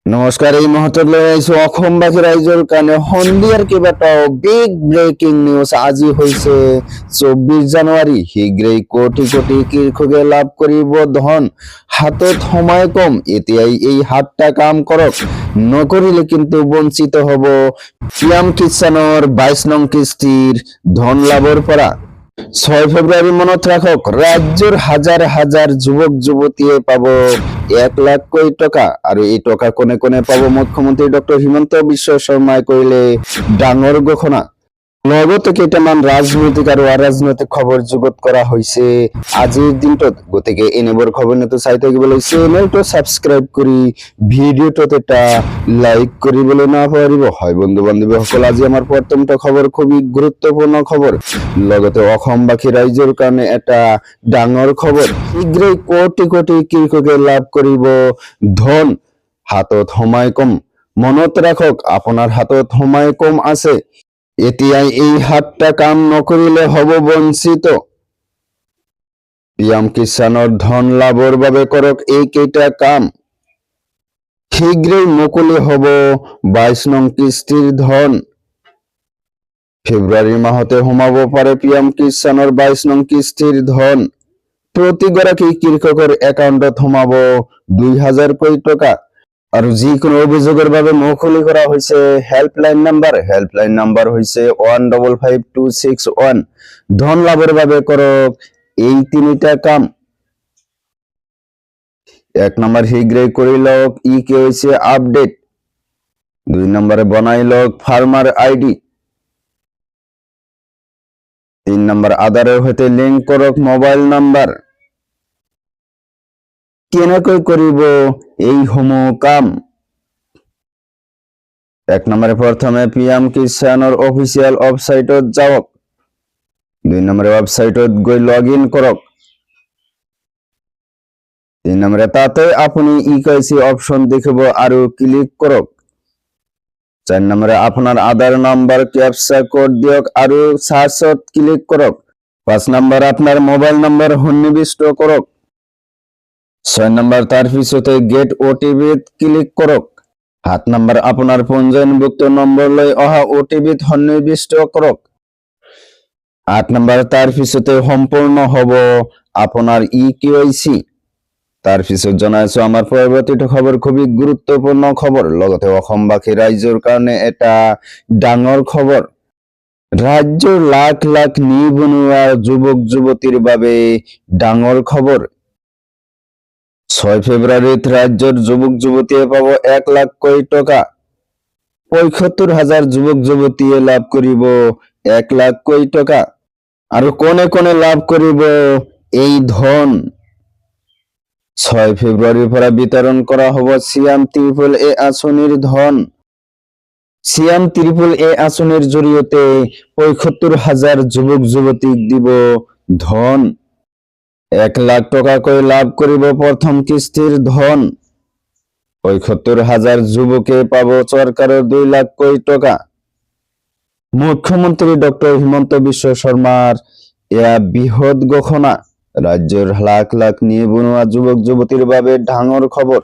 নমস্কাৰ। এই মুহূৰ্তত লৈ আহিছো অসমবাসী ৰাইজৰ কাৰণে সন্ধিয়াৰ কেইবাটাও বিগ ব্ৰেকিং নিউজ। আজি হৈছে 24 জানুৱাৰী। শীঘ্ৰেই কোটি কোটি কৃষকে লাভ কৰিব ধন, হাতত সময় কম। এতিয়াই এই 7টা কাম কৰক, নকৰিলে কিন্তু বঞ্চিত হ'ব পিএম কিষাণৰ 22 নং কিস্তিৰ ধন লাভৰ পৰা। 6 ফেব্ৰুৱাৰী মনত ৰাখক, ৰাজ্যৰ হাজাৰ হাজাৰ যুৱক যুৱতীয়ে পাব 1 লাখকৈ টকা। আৰু এই টকা কোনে কোনে পাব? মুখ্যমন্ত্ৰী ডক্টৰ হিমন্ত বিশ্ব শৰ্মাই কৰিলে ডাঙৰ ঘোষণা। লগতে কেইটামান ৰাজনৈতিক আৰু অৰাজনৈতিক খবৰ যুগুত কৰা হৈছে আজিৰ দিনটোত। গতিকে এনেবোৰ খবৰ নিতো চাই থাকিবলৈ চেনেলটো সাবস্ক্ৰাইব কৰি ভিডিঅ'টোত এটা লাইক কৰিবলৈ নাপাহৰিব। হয় বন্ধু বান্ধৱীসকল, আজি আমাৰ প্ৰথমটো খবৰ খুবই গুৰুত্বপূৰ্ণ খবৰ, লগতে অসমবাসী ৰাইজৰ কাৰণে এটা ডাঙৰ খবৰ। শীঘ্ৰেই কোটি কোটি কৃষকে লাভ কৰিব ধন, হাতত সময় কম। মনত ৰাখক, আপোনাৰ হাতত সময় কম আছে। এতিয়াই এই 7টা কাম নকৰিলে হ'ব বঞ্চিত। পিএম কিষাণৰ ধন লাভৰ বাবে কৰক এইকেইটা কাম। শীঘ্ৰেই মুকলি হ'ব 22 নং কিস্তিৰ ধন। ফেব্ৰুৱাৰী মাহতে সোমাব পাৰে পিএম কিষাণৰ 22 নং কিস্তিৰ ধন। প্ৰতিগৰাকী কৃষকৰ একাউণ্টত সোমাব 2000কৈ টকা। আৰু যিকোনো অভিযোগৰ বাবে মুকলি কৰা হৈছে হেল্পলাইন নাম্বাৰ। হেল্পলাইন নাম্বাৰ হৈছে 155261। ধন লাভৰ বাবে কৰক এই 3টা কাম। 1 নম্বৰ, শীঘ্ৰেই কৰি লওক ইকেওয়াইচি আপডেট। 2 নম্বৰে, বনাই লওক ফাৰ্মাৰ আইডি। 3 নম্বৰ, আধাৰৰ সৈতে লিংক কৰক মোবাইল নাম্বাৰ। কেনেকৈ কৰিব এইসমূহ কাম? 1 নম্বৰে, প্ৰথমে পিএম কিষাণৰ অফিচিয়েল ৱেবছাইটত যাওক। 2 নম্বৰে, ৱেবছাইটত গৈ লগ ইন কৰক। 3 নম্বৰে, তাতে আপুনি ইকেওয়াইচি অপশন দেখিব আৰু ক্লিক কৰক। 4 নম্বৰে, আপোনাৰ আধাৰ নাম্বাৰ ক্যাপচা কোড দিয়ক আৰু সাৰ্চত ক্লিক কৰক। 5 নম্বৰ, আপোনাৰ মোবাইল নম্বৰ সন্নিবিষ্ট কৰক। 6 নম্বৰ, তাৰ পিছতে গেট OTP-ত ক্লিক কৰক। 7 নম্বৰ, আপোনাৰ পঞ্জীয়নভুক্ত নম্বৰলৈ অহা OTP-ত সন্নিবিষ্ট কৰক। 8 নম্বৰ, তাৰ পিছতে সম্পূৰ্ণ হ'ব আপোনাৰ ইকেওয়াইচি। তাৰ পিছত জনাইছো আমাৰ পৰৱৰ্তীটো খবৰ, খুবই গুৰুত্বপূৰ্ণ খবৰ, লগতে অসমবাসী ৰাইজৰ কাৰণে এটা ডাঙৰ খবৰ। ৰাজ্যৰ লাখ লাখ নিবনুৱা যুৱক যুৱতীৰ বাবে ডাঙৰ খবৰ। 6 ফেব্ৰুৱাৰীত ৰাজ্যৰ যুৱক যুৱতীয়ে পাব 1 লাখকৈ টকা। ৭৫,০০০ যুৱক যুৱতীয়ে লাভ কৰিব 1 লাখকৈ টকা। আৰু কোনে কোনে লাভ কৰিব এই ধন? 6 ফেব্ৰুৱাৰীৰ পৰা বিতৰণ কৰা হ'ব চিএম AAA আঁচনিৰ ধন। চিএম AAA আঁচনিৰ জৰিয়তে ৭৫,০০০ যুৱক যুৱতীক দিব ধন। 1 লাখ টকাকৈ লাভ কৰিব প্ৰথম কিস্তিৰ ধন। ৭৫,০০০ যুৱকে পাব চৰকাৰৰ 2 লাখকৈ টকা। মুখ্যমন্ত্ৰী ডক্টৰ হিমন্ত বিশ্ব শৰ্মাৰ এয়া বৃহৎ ঘোষণা। ৰাজ্যৰ লাখ লাখ নিবনুৱা যুৱক যুৱতীৰ বাবে ডাঙৰ খবৰ।